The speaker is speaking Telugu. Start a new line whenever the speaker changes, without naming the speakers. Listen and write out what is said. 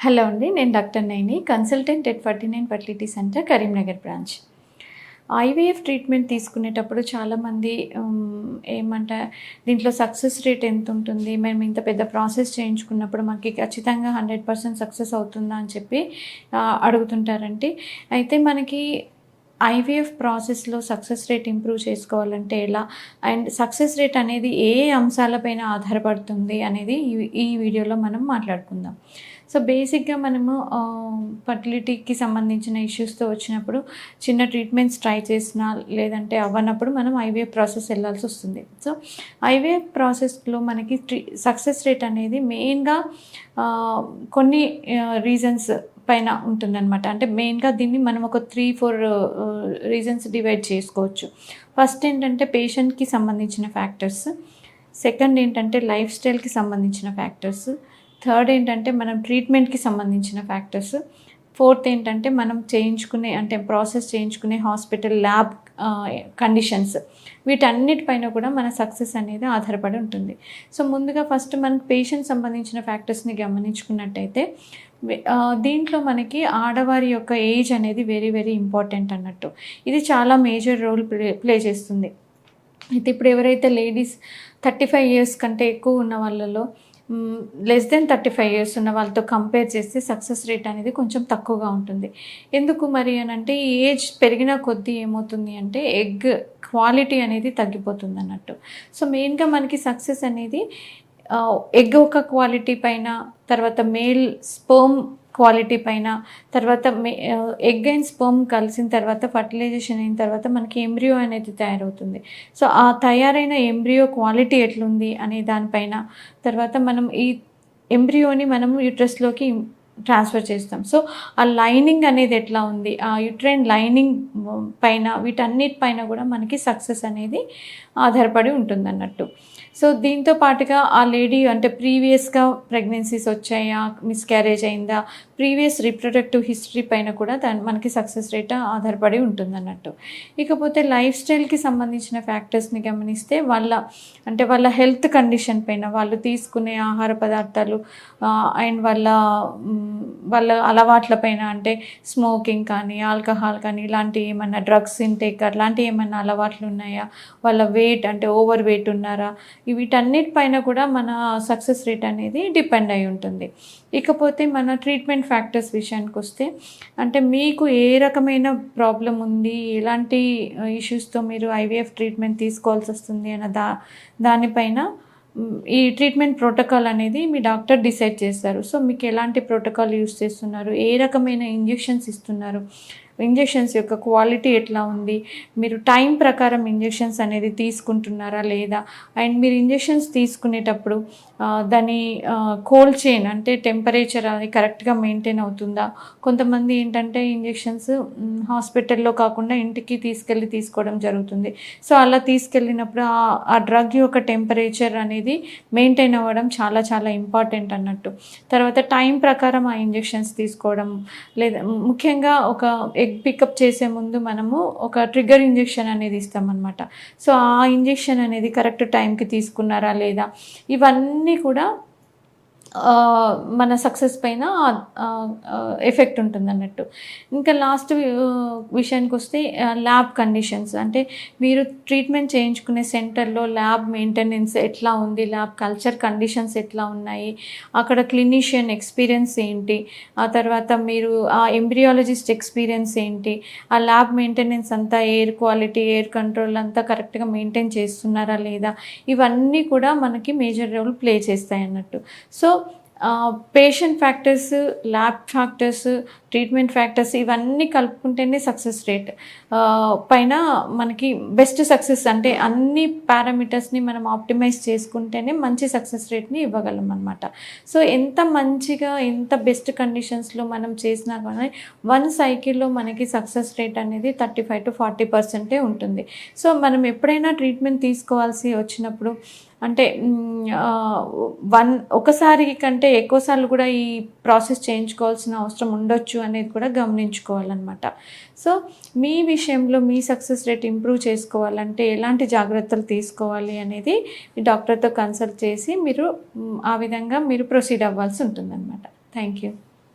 హలో అండి, నేను doctor Naini, consultant at 49 fertility centre, Karimnagar branch. IVF treatment తీసుకునేటప్పుడు చాలామంది దీంట్లో సక్సెస్ రేట్ ఎంత ఉంటుంది, మేము ఇంత పెద్ద ప్రాసెస్ చేయించుకున్నప్పుడు మనకి ఖచ్చితంగా 100% సక్సెస్ అవుతుందా అని చెప్పి అడుగుతుంటారండి. అయితే మనకి ఐవీఎఫ్ ప్రాసెస్లో సక్సెస్ రేట్ ఇంప్రూవ్ చేసుకోవాలంటే ఎలా, అండ్ సక్సెస్ రేట్ అనేది ఏ అంశాలపైన ఆధారపడుతుంది అనేది ఈ వీడియోలో మనం మాట్లాడుకుందాం. సో బేసిక్గా మనము ఫర్టిలిటీకి సంబంధించిన ఇష్యూస్తో వచ్చినప్పుడు చిన్న ట్రీట్మెంట్స్ ట్రై చేసినా లేదంటే అవ్వనప్పుడు మనం ఐవీఎఫ్ ప్రాసెస్ వెళ్ళాల్సి వస్తుంది. సో ఐవీఎఫ్ ప్రాసెస్లో మనకి సక్సెస్ రేట్ అనేది మెయిన్గా కొన్ని రీజన్స్ పైన ఉంటుందన్నమాట. అంటే మెయిన్గా దీన్ని మనం ఒక 3-4 రీజన్స్ డివైడ్ చేసుకోవచ్చు. ఫస్ట్ ఏంటంటే పేషెంట్కి సంబంధించిన ఫ్యాక్టర్స్, సెకండ్ ఏంటంటే లైఫ్ స్టైల్కి సంబంధించిన ఫ్యాక్టర్స్, థర్డ్ ఏంటంటే మనం ట్రీట్మెంట్కి సంబంధించిన ఫ్యాక్టర్స్, ఫోర్త్ ఏంటంటే మనం ప్రాసెస్ చేయించుకునే హాస్పిటల్ ల్యాబ్ కండిషన్స్. వీటన్నిటిపైన కూడా మన సక్సెస్ అనేది ఆధారపడి ఉంటుంది. సో ముందుగా ఫస్ట్ మనకు పేషెంట్ సంబంధించిన ఫ్యాక్టర్స్ని గమనించుకున్నట్టయితే దీంట్లో మనకి ఆడవారి యొక్క ఏజ్ అనేది వెరీ వెరీ ఇంపార్టెంట్ అన్నట్టు. ఇది చాలా మేజర్ రోల్ ప్లే చేస్తుంది. అయితే ఇప్పుడు ఎవరైతే లేడీస్ 35 ఇయర్స్ కంటే ఎక్కువ ఉన్న వాళ్ళలో లెస్ దెన్ 35 ఇయర్స్ ఉన్న వాళ్ళతో కంపేర్ చేస్తే సక్సెస్ రేట్ అనేది కొంచెం తక్కువగా ఉంటుంది. ఎందుకు మరి అని అంటే ఈ ఏజ్ పెరిగిన కొద్దీ ఏమవుతుంది అంటే ఎగ్ క్వాలిటీ అనేది తగ్గిపోతుంది అన్నట్టు. సో మెయిన్గా మనకి సక్సెస్ అనేది ఎగ్ ఒక క్వాలిటీ పైన, తర్వాత మేల్ స్పర్మ్ క్వాలిటీ పైన, తర్వాత ఎగ్ అండ్ స్పర్మ్ కలిసిన తర్వాత ఫర్టిలైజేషన్ అయిన తర్వాత మనకి ఎంబ్రియో అనేది తయారవుతుంది. సో ఆ తయారైన ఎంబ్రియో క్వాలిటీ ఎట్లుంది అనే దానిపైన, తర్వాత మనం ఈ ఎంబ్రియోని మనం యూట్రస్లోకి ట్రాన్స్ఫర్ చేస్తాం. సో ఆ లైనింగ్ అనేది ఎట్లా ఉంది, ఆ యూట్రైన్ లైనింగ్ పైన, వీటన్నిటిపైన కూడా మనకి సక్సెస్ అనేది ఆధారపడి ఉంటుంది అన్నట్టు. సో దీంతో పాటుగా ఆ లేడీ అంటే ప్రీవియస్గా ప్రెగ్నెన్సీస్ వచ్చాయా, మిస్క్యారేజ్ అయిందా, ప్రీవియస్ రీప్రొడక్టివ్ హిస్టరీ పైన కూడా మనకి సక్సెస్ రేట్ ఆధారపడి ఉంటుంది అన్నట్టు. ఇకపోతే లైఫ్ స్టైల్కి సంబంధించిన ఫ్యాక్టర్స్ని గమనిస్తే వాళ్ళ హెల్త్ కండిషన్ పైన, వాళ్ళు తీసుకునే ఆహార పదార్థాలు అండ్ వాళ్ళ అలవాట్ల పైన, అంటే స్మోకింగ్ కానీ, ఆల్కహాల్ కానీ, ఇలాంటి ఏమన్నా డ్రగ్స్ ఇంటేక్ అట్లాంటివి ఏమన్నా అలవాట్లు ఉన్నాయా, వాళ్ళ వెయిట్ అంటే ఓవర్ వెయిట్ ఉన్నారా, వీటన్నిటిపైన కూడా మన సక్సెస్ రేట్ అనేది డిపెండ్ అయి ఉంటుంది. ఇకపోతే మన ట్రీట్మెంట్ ఫ్యాక్టర్స్ విషయానికి వస్తే, అంటే మీకు ఏ రకమైన ప్రాబ్లం ఉంది, ఎలాంటి ఇష్యూస్తో మీరు ఐవీఎఫ్ ట్రీట్మెంట్ తీసుకోవాల్సి వస్తుంది అన్న దానిపైన ఈ ట్రీట్మెంట్ ప్రోటోకాల్ అనేది మీ డాక్టర్ డిసైడ్ చేస్తారు. సో మీకు ఎలాంటి ప్రోటోకాల్ యూస్ చేస్తున్నారు, ఏ రకమైన ఇంజెక్షన్స్ ఇస్తున్నారు, ఇంజెక్షన్స్ యొక్క క్వాలిటీ ఎట్లా ఉంది, మీరు టైం ప్రకారం ఇంజెక్షన్స్ అనేది తీసుకుంటున్నారా లేదా, అండ్ మీరు ఇంజెక్షన్స్ తీసుకునేటప్పుడు దాని కోల్డ్ చైన్ అంటే టెంపరేచర్ అది కరెక్ట్గా మెయింటైన్ అవుతుందా. కొంతమంది ఏంటంటే ఇంజెక్షన్స్ హాస్పిటల్లో కాకుండా ఇంటికి తీసుకెళ్ళి తీసుకోవడం జరుగుతుంది. సో అలా తీసుకెళ్ళినప్పుడు ఆ డ్రగ్ యొక్క టెంపరేచర్ అనేది మెయింటైన్ అవ్వడం చాలా చాలా ఇంపార్టెంట్ అన్నట్టు. తర్వాత టైం ప్రకారం ఆ ఇంజెక్షన్స్ తీసుకోవడం, లేదా ముఖ్యంగా ఒక ఎగ్ పికప్ చేసే ముందు మనము ఒక ట్రిగ్గర్ ఇంజెక్షన్ అనేది ఇస్తామన్నమాట. సో ఆ ఇంజెక్షన్ అనేది కరెక్ట్ టైంకి తీసుకున్నారా లేదా, ఇవన్నీ కూడా మన సక్సెస్ పైన ఎఫెక్ట్ ఉంటుంది అన్నట్టు. ఇంకా లాస్ట్ విషయానికి వస్తే ల్యాబ్ కండిషన్స్, అంటే మీరు ట్రీట్మెంట్ చేయించుకునే సెంటర్లో ల్యాబ్ మెయింటెనెన్స్ ఎట్లా ఉంది, ల్యాబ్ కల్చర్ కండిషన్స్ ఎట్లా ఉన్నాయి, అక్కడ క్లినీషియన్ ఎక్స్పీరియన్స్ ఏంటి, ఆ తర్వాత మీరు ఆ ఎంబ్రియాలజిస్ట్ ఎక్స్పీరియన్స్ ఏంటి, ఆ ల్యాబ్ మెయింటెనెన్స్ అంతా, ఎయిర్ క్వాలిటీ, ఎయిర్ కంట్రోల్ అంతా కరెక్ట్గా మెయింటైన్ చేస్తున్నారా లేదా, ఇవన్నీ కూడా మనకి మేజర్ రోల్ ప్లే చేస్తాయి అన్నట్టు. So patient factors, lab factors, treatment factors ఇవన్నీ కలుపుకుంటేనే సక్సెస్ రేట్ పైన మనకి బెస్ట్ సక్సెస్, అంటే అన్ని పారామీటర్స్ని మనం ఆప్టిమైజ్ చేసుకుంటేనే మంచి సక్సెస్ రేట్ని ఇవ్వగలం అనమాట. సో ఎంత మంచిగా, ఎంత బెస్ట్ కండిషన్స్లో మనం చేసినా కానీ 1 సైకిల్లో మనకి సక్సెస్ రేట్ అనేది 35 to 40% ఉంటుంది. సో మనం ఎప్పుడైనా ట్రీట్మెంట్ తీసుకోవాల్సి వచ్చినప్పుడు, అంటే ఒకసారి కంటే ఎక్కువసార్లు కూడా ఈ ప్రాసెస్ చేయించుకోవాల్సిన అవసరం ఉండొచ్చు అనేది కూడా గమనించుకోవాలన్నమాట. సో మీ విషయంలో మీ సక్సెస్ రేట్ ఇంప్రూవ్ చేసుకోవాలంటే ఎలాంటి జాగ్రత్తలు తీసుకోవాలి అనేది మీ డాక్టర్తో కన్సల్ట్ చేసి మీరు ఆ విధంగా మీరు ప్రొసీడ్ అవ్వాల్సి ఉంటుందన్నమాట. Thank you.